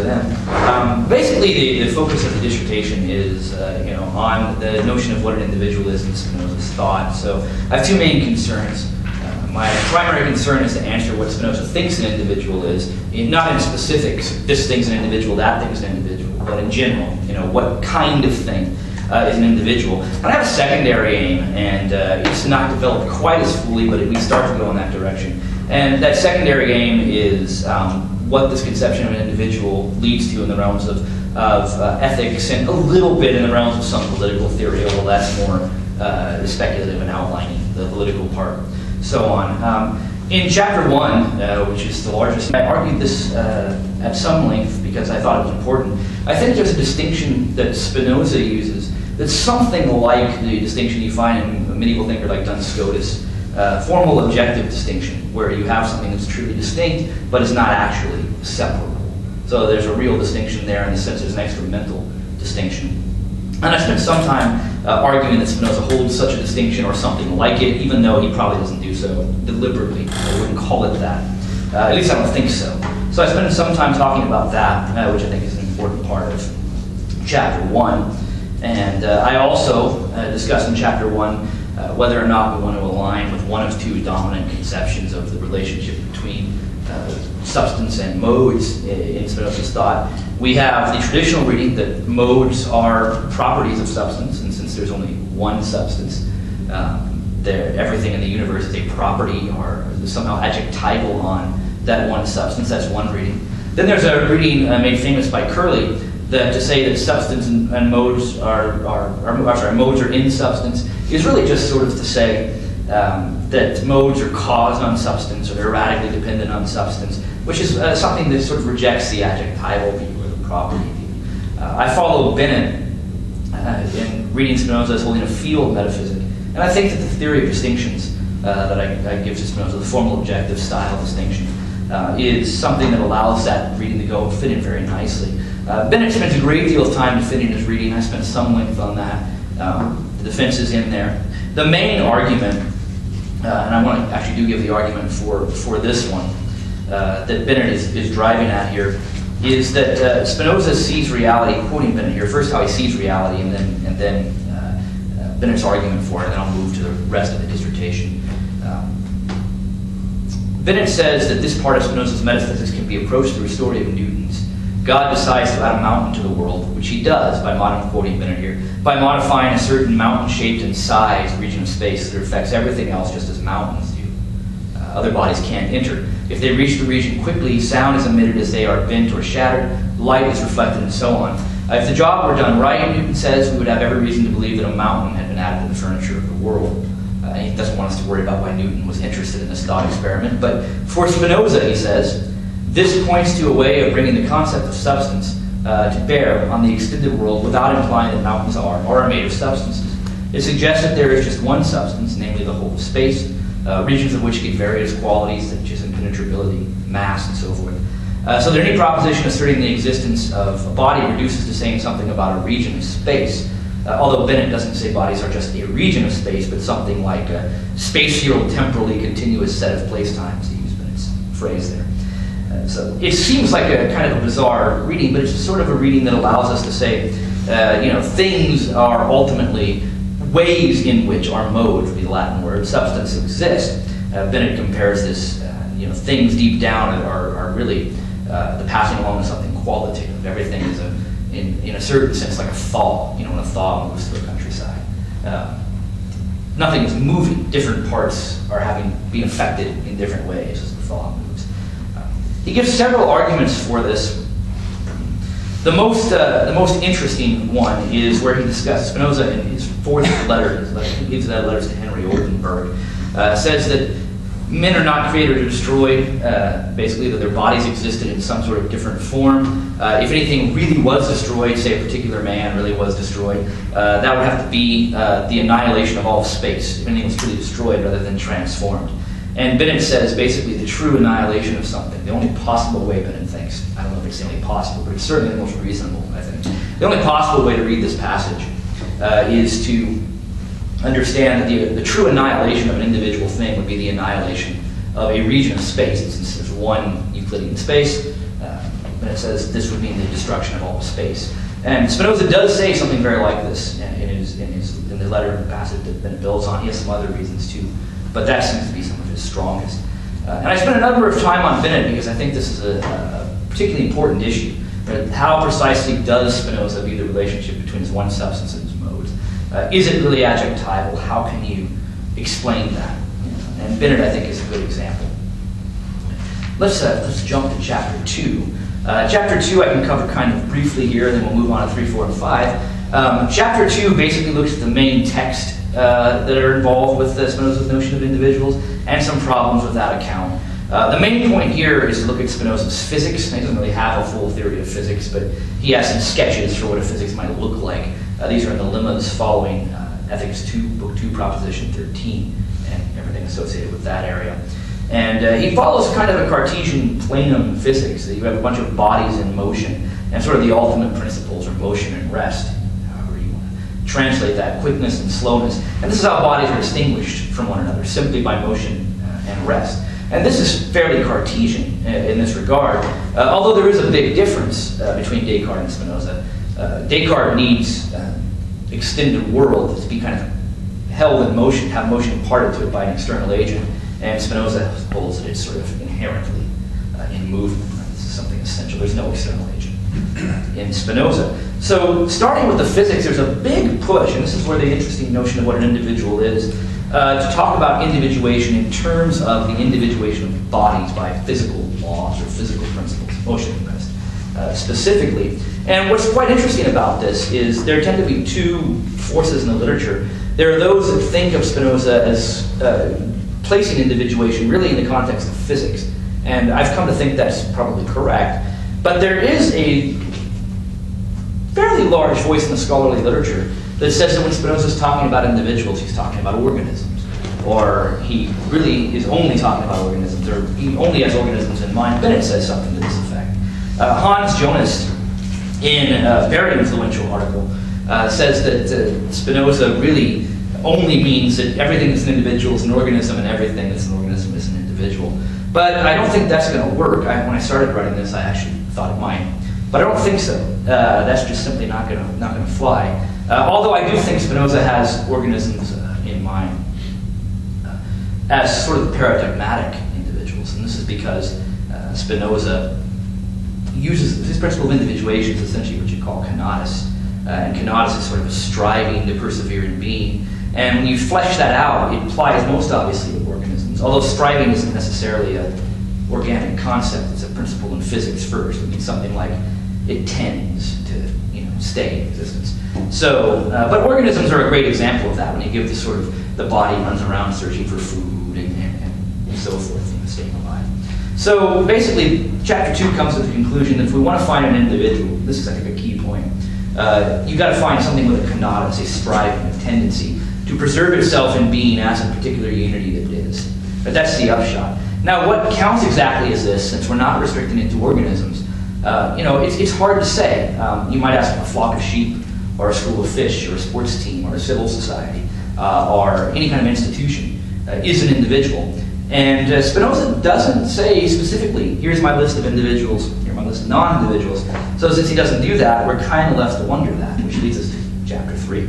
them. Basically, the focus of the dissertation is on the notion of what an individual is in Spinoza's thought. So I have two main concerns. My primary concern is to answer what Spinoza thinks an individual is, not in specifics, this thing's an individual, that thing's an individual, but in general, what kind of thing is an individual. And I have a secondary aim, and it's not developed quite as fully, but we start to go in that direction. And that secondary aim is what this conception of an individual leads to in the realms of ethics, and a little bit in the realms of some political theory, although that's more speculative and outlining the political part. So on. In chapter 1, which is the largest, I argued this at some length because I thought it was important. I think there's a distinction that Spinoza uses that's something like the distinction you find in a medieval thinker like Duns Scotus, formal objective distinction, where you have something that's truly distinct but is not actually separable. So there's a real distinction there in the sense there's an extra mental distinction. And I spent some time arguing that Spinoza holds such a distinction or something like it, even though he probably doesn't do so deliberately. I wouldn't call it that. At least I don't think so. So I spent some time talking about that, which I think is an important part of chapter 1. And I also discussed in chapter 1 whether or not we want to align with one of two dominant conceptions of the relationship between substance and modes in Spinoza's thought. We have the traditional reading that modes are properties of substance, and since there's only one substance, everything in the universe is a property or somehow adjectival on that one substance. That's one reading. Then there's a reading made famous by Curley that to say that substance and modes modes are in substance is really just sort of to say that modes are caused on substance or they're radically dependent on substance, which is something that sort of rejects the adjectival view or the property view. I follow Bennett in reading Spinoza as holding a field metaphysic, and I think that the theory of distinctions that I give to Spinoza, the formal objective style distinction, is something that allows that reading to go fit in very nicely. Bennett spends a great deal of time defending his reading. I spent some length on that. The defense is in there. The main argument, and I want to actually do give the argument for this one, that Bennett is driving at here, is that Spinoza sees reality, quoting Bennett here, first how he sees reality, and then Bennett's argument for it, and then I'll move to the rest of the dissertation. Bennett says that this part of Spinoza's metaphysics can be approached through a story of Newton's. God decides to add a mountain to the world, which he does, I'm quoting Bennett here, by modifying a certain mountain-shaped and sized region of space that affects everything else just as mountains do. Other bodies can't enter. If they reach the region quickly, sound is emitted as they are bent or shattered, light is reflected, and so on. If the job were done right, Newton says, we would have every reason to believe that a mountain had been added to the furniture of the world. And he doesn't want us to worry about why Newton was interested in this thought experiment. But for Spinoza, he says, this points to a way of bringing the concept of substance to bear on the extended world without implying that mountains are made of substances. It suggests that there is just one substance, namely the whole of space, regions of which give various qualities such as impenetrability, mass, and so forth. So that any proposition asserting the existence of a body reduces to saying something about a region of space. Although Bennett doesn't say bodies are just a region of space, but something like a spatial, temporally continuous set of place-times, to use Bennett's phrase there. So it seems like a kind of a bizarre reading, but it's sort of a reading that allows us to say, things are ultimately ways in which our mode, would be the Latin word, substance exists. Bennett compares this, things deep down are really the passing along of something qualitative. Everything is in a certain sense like a thaw, when a thaw moves through a countryside. Nothing is moving. Different parts are being affected in different ways as the thaw moves. He gives several arguments for this. The most interesting one is where he discusses Spinoza in his fourth letter. He gives that letters to Henry Oldenburg. Says that men are not created or destroyed. Basically, that their bodies existed in some sort of different form. If anything really was destroyed, say a particular man really was destroyed, that would have to be the annihilation of all space. If anything was truly destroyed rather than transformed. And Bennett says basically the true annihilation of something, the only possible way Bennett thinks, I don't know if it's the only possible, but it's certainly the most reasonable, I think. The only possible way to read this passage is to understand that the true annihilation of an individual thing would be the annihilation of a region of space. And since there's one Euclidean space, when it says this would mean the destruction of all space. And Spinoza does say something very like this in the letter and passage that it builds on. He has some other reasons too, but that seems to be some of his strongest. And I spent a number of time on finite because I think this is a particularly important issue. Right? How precisely does Spinoza view the relationship between his one substance and his modes? Is it really adjectival? How can you explain that? And Binet, I think, is a good example. Let's jump to chapter 2. Chapter 2 I can cover kind of briefly here, then we'll move on to 3, 4, and 5. Chapter 2 basically looks at the main text that are involved with Spinoza's notion of individuals and some problems with that account. The main point here is to look at Spinoza's physics. He doesn't really have a full theory of physics, but he has some sketches for what a physics might look like. These are in the lemmas following Ethics 2, Book 2, Proposition 13, and everything associated with that area. And he follows kind of a Cartesian planum physics. You have a bunch of bodies in motion, and sort of the ultimate principles are motion and rest, however you want to translate that, quickness and slowness. And this is how bodies are distinguished from one another, simply by motion and rest. And this is fairly Cartesian in this regard, although there is a big difference between Descartes and Spinoza. Descartes needs extended world to be kind of held in motion, have motion imparted to it by an external agent, and Spinoza holds that it's sort of inherently in movement. Right? This is something essential. There's no external agent in Spinoza. So starting with the physics, there's a big push, and this is where the interesting notion of what an individual is, to talk about individuation in terms of the individuation of bodies by physical laws or physical principles, motion and rest, specifically. And what's quite interesting about this is there tend to be two forces in the literature. There are those that think of Spinoza as placing individuation really in the context of physics. And I've come to think that's probably correct. But there is a fairly large voice in the scholarly literature that says that when Spinoza is talking about individuals, he's talking about organisms. Or he really is only talking about organisms, or he only has organisms in mind. Binet says something to this effect. Hans Jonas, in a very influential article, says that Spinoza really only means that everything that's an individual is an organism and everything that's an organism is an individual. But I don't think that's going to work. When I started writing this, I actually thought it might. But I don't think so. That's just simply not going to fly. Although I do think Spinoza has organisms in mind as sort of paradigmatic individuals. And this is because Spinoza uses his principle of individuation is essentially what you call kenosis. And kenosis is sort of a striving to persevere in being. And when you flesh that out, it applies most obviously to organisms. Although striving isn't necessarily an organic concept, it's a principle in physics first. It means something like it tends to stay in existence. So, but organisms are a great example of that when you give the sort of the body runs around searching for food and so forth, staying alive. So basically, chapter 2 comes to the conclusion that if we want to find an individual, this is I think a key point, you've got to find something with a kenosis, a striving, a tendency to preserve itself in being as a particular unity that it is. But that's the upshot. Now, what counts exactly is this, since we're not restricting it to organisms. It's hard to say. You might ask a flock of sheep, or a school of fish, or a sports team, or a civil society, or any kind of institution is an individual. And Spinoza doesn't say specifically, here's my list of individuals, here's my list of non-individuals. So since he doesn't do that, we're kind of left to wonder that, which leads us to chapter 3.